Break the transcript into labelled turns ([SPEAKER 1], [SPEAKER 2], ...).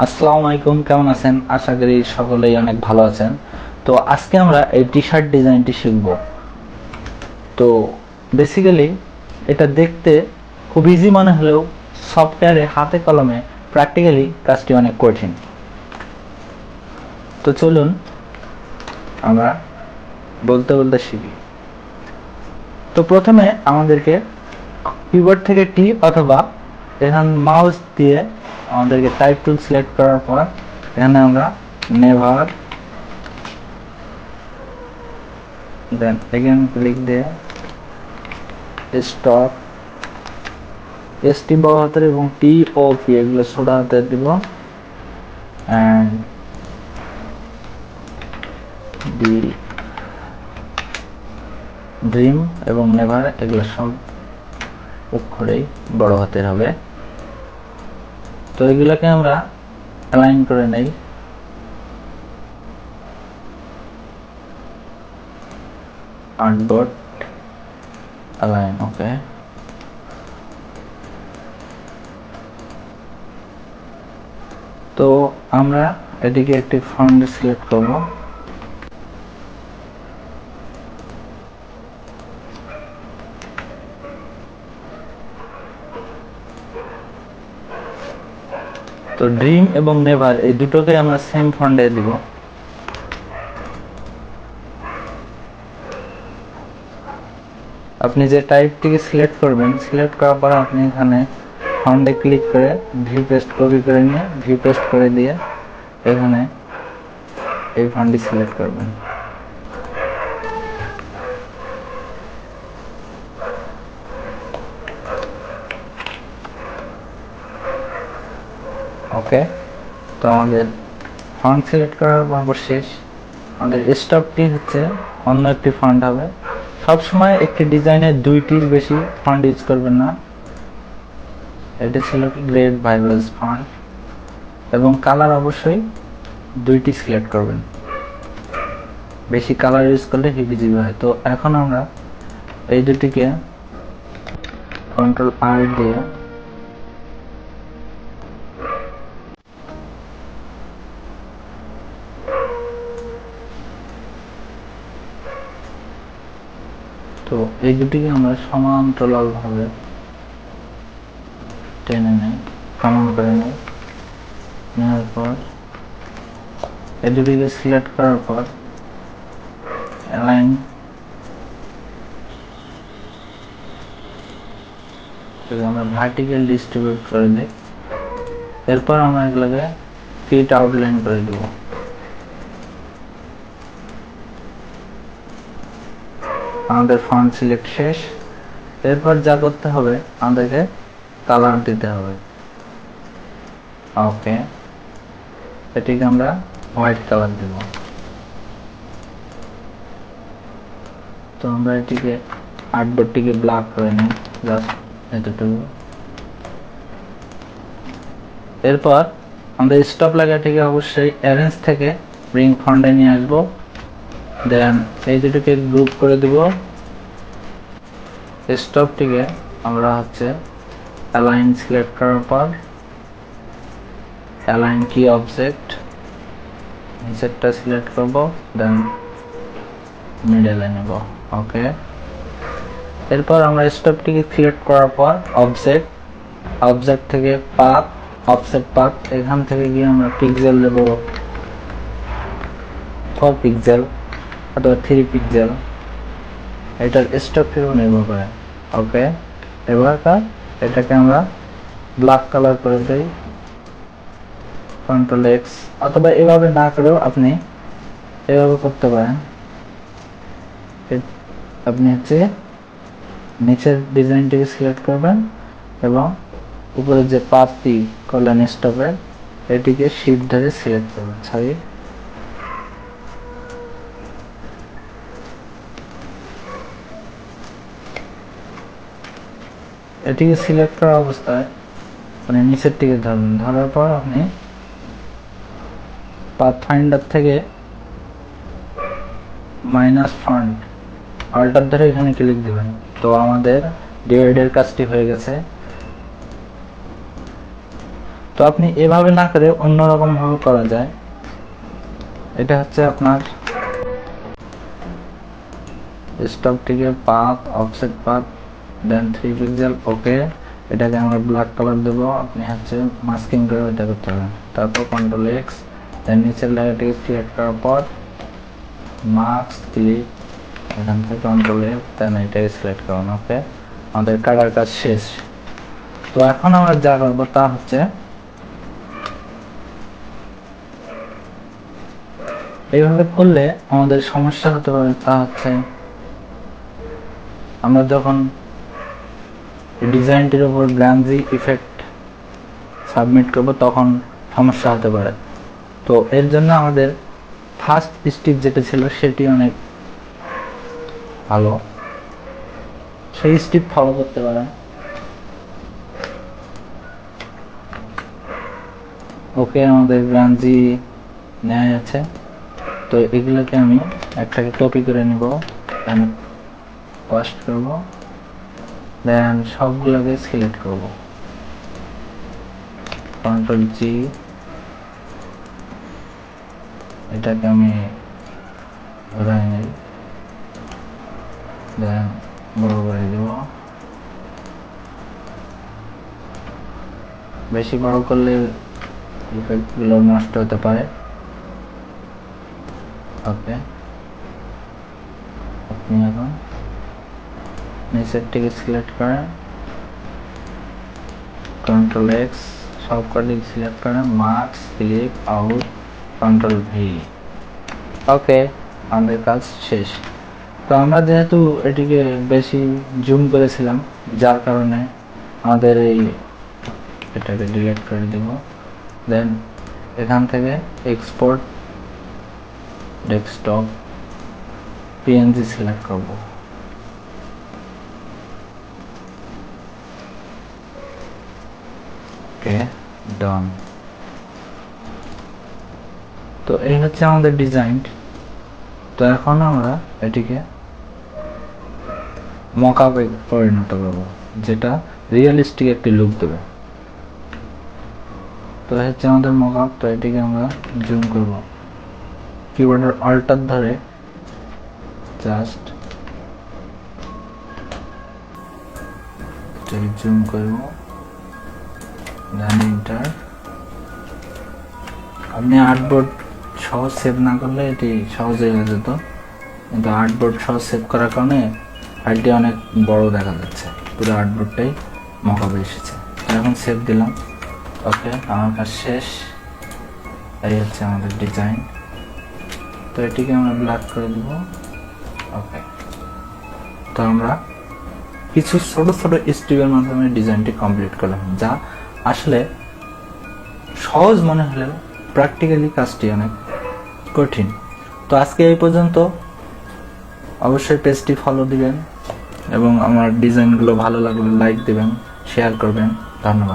[SPEAKER 1] আসসালামু আলাইকুম, কেমন আছেন? আশা করি সকলেই অনেক ভালো আছেন। তো আজকে আমরা এই টি শার্ট ডিজাইনটি শিখব। তো বেসিক্যালি এটা দেখতে খুব ইজি মনে হলেও সফটওয়্যারে হাতে কলমে প্র্যাকটিক্যালি কাজটি অনেক কঠিন। তো চলুন আমরা বলতে বলতে শিখি। তো প্রথমে আমাদেরকে কিবোর্ড থেকে টি অথবা এখানে মাউস দিয়ে আমাদেরকে টাইপ টুল সিলেক্ট করার পর এখানে আমরা never then again click there stop S T বড় হাতের এবং টি ও পি এগুলো ছোট হাতে দিব অ্যান্ড ডি ড্রিম এবং নেভার এগুলো সব অক্ষরেই বড় হাতের হবে। তো এগুলোকে আমরা অ্যালাইন করে নেই। আর্টবোর্ড অ্যালাইন ওকে। তো আমরা এটিকে একটি ফন্ট সিলেক্ট করব। তো ড্রিম এবং নেভার এই দুটোকে আমরা সেম ফন্টে দিব। আপনি যে টাইপটিকে সিলেক্ট করবেন, সিলেক্ট করার পর আপনি এখানে ফন্টে ক্লিক করে ভিউ পেস্ট কপি করে নিয়ে ভিউ পেস্ট করে দিয়ে এখানে এই ফন্টটি সিলেক্ট করবেন। ওকে, তো আমাদের ফন্ট সিলেক্ট করার পর শেষ। আমাদের স্টপটি হচ্ছে অন্য একটি ফন্ট হবে। সবসময় একটি ডিজাইনের দুইটির বেশি ফন্ট ইউজ করবেন না। এটি ছিল গ্রেড ভাইবেলস ফন্ট এবং কালার অবশ্যই দুইটি সিলেক্ট করবেন। বেশি কালার ইউজ করলে হিবিজিবি হয়। তো এখন আমরা এই দুটিকে কন্ট্রোল আর দিয়ে তো এই দুটিকে আমরা সমান্তরালভাবে টেনে নেই, সমান করে নেই। নেওয়ার পর এই দুটিকে সিলেক্ট করার পর অ্যালাইন আমরা ভার্টিক্যাল ডিস্ট্রিবিউট করে দিই। এরপর আমরা এগুলোকে ফিট আউটলাইন করে দেব। আমাদের ফন্ট সিলেক্ট শেষ। এরপর যা করতে হবে, আমাদেরকে কালার দিতে হবে। ওকে, এটিকে আমরা হোয়াইট কালার দেব। তো আমরা এটিকে আর্টবোর্ডটিকে ব্ল্যাক করে নিই, জাস্ট এতটুকু। এরপর আমরা স্টপ লাগাটিকে অবশ্যই অ্যারেঞ্জ থেকে ব্রিং ফন্টে নিয়ে আসবো। দেন এই দুটোকে গ্রুপ করে দেব। স্টপটিকে আমরা হচ্ছে অ্যালাইন সিলেক্ট করার পর অ্যালাইন কি অবজেক্ট নিচেরটা সিলেক্ট করব, দেন মিডলে নেব। ওকে, এরপর আমরা স্টপটিকে সিলেক্ট করার পর অবজেক্ট থেকে পাথ অফসেট পাথ এখান থেকে গিয়ে আমরা পিক্সেল দেব 4 পিক্সেল অথবা 3 পিক্সেল, এটার স্টপটিও নির্ভর করে। ওকে, এবার এটাকে আমরা ব্ল্যাক কালার করে দিই, কন্ট্রোল এক্স, অথবা এভাবে না করেও আপনি এভাবে করতে পারেন। আপনি হচ্ছে নিচের ডিজাইনটিকে সিলেক্ট করবেন এবং উপরে যে পাথটি করলেন স্টপের এটিকে শিফট ধরে সিলেক্ট করবেন। সরি, এটিকে সিলেক্ট করা অবস্থায় মানে নিচের দিকে ধরবেন। ধরার পর আপনি পাথ ফাইন্ডার থেকে মাইনাস ফন্ট অল্টার ধরে এখানে ক্লিক দিবেন। তো আমাদের ডিভাইডের কাজটি হয়ে গেছে। তো আপনি এভাবে না করে অন্যরকম ভাবে করা যায়। এটা হচ্ছে আপনার স্টকটিকে পাথ, অফসেট পাথ, দেন 3 পিক্সেল, ওকে। এটাকে আমরা ব্ল্যাক কালার দেবো, আপনি হচ্ছে মাস্কিং করে এটা করতে পারেন। তারপর কন্ট্রোল এক্স, দেন নিচের লেয়ারটিকে সিলেক্ট করার পর মাস্ক ক্লিক, এখান থেকে কন্ট্রোল এফ, দেন এটাকে সিলেক্ট করুন। ওকে, আমাদের কাটার কাজ শেষ। তো এখন আমরা যা করবো তা হচ্ছে এইভাবে করলে আমাদের সমস্যা হতে পারে। তা হচ্ছে আমরা যখন ডিজাইনটির উপর গ্রাঞ্জি ইফেক্ট সাবমিট করব তখন সমস্যা হতে পারে। তো এর জন্য আমাদের ফার্স্ট স্টেপ যেটা ছিল সেটি অনেক ভালো, সেই স্টেপ ফলো করতে পারেন। ওকে, আমাদের গ্রাঞ্জি নেওয়া আছে। তো এগুলোকে আমি একটাকে কপি করে নিব, দেন পেস্ট করব, দেন সবগুলোকে সিলেক্ট করব, কন্ট্রোল জি, এটাকে আমি ধরে নিই, দেন বড় করে দেব। বেশি বড় করলে ইফেক্টগুলো নষ্ট হতে পারে। ওকে, আপনি এখন নিচেরটিকে সিলেক্ট করেন, কন্ট্রোল এক্স, সব কটি সিলেক্ট করেন, marks, click, out, control V. Okay, আমাদের কাজ শেষ। তো আমরা যেহেতু এটিকে বেশি জুম করেছিলাম, যার কারণে আমাদের এটাকে ডিলিট করে দেব। দেন এখান থেকে এক্সপোর্ট ডেস্কটপ পিএনজি সিলেক্ট করব। ওকে, ডান। তো এই হচ্ছে আমাদের ডিজাইন। তো এখন আমরা এটিকে মকআপে পরিণত করব, যেটা রিয়েলিস্টিক একটি লুক দেবে। তো হচ্ছে আমাদের মকআপ। তো এটিকে আমরা জুম করব, কিবোর্ডের অল্টার ধরে জাস্ট জুম করব, দেন এন্টার। আপনি আর্টবোর্ড সহ সেভ না করলে এটি সহজেই হয়ে যেত, কিন্তু আর্টবোর্ড সহ সেভ করার কারণে ফাইলটি অনেক বড় দেখা যাচ্ছে, পুরো আর্টবোর্ডটাই মকআপে এসেছে। এখন সেভ দিলাম। ওকে, আমার কাজ শেষ। এই হচ্ছে আমাদের ডিজাইন। তো এটিকে আমরা ব্ল্যাক করে দেব। ওকে, তো আমরা কিছু ছোট ছোট স্টেপের মাধ্যমে ডিজাইনটি কমপ্লিট করলাম, যা আসলে সহজ মনে হলেও প্র্যাকটিক্যালি কাজটি অনেক কঠিন। তো আজকে এই পর্যন্ত। অবশ্যই পেজটি ফলো দিবেন এবং আমার ডিজাইনগুলো ভালো লাগলে লাইক দিবেন, শেয়ার করবেন। ধন্যবাদ।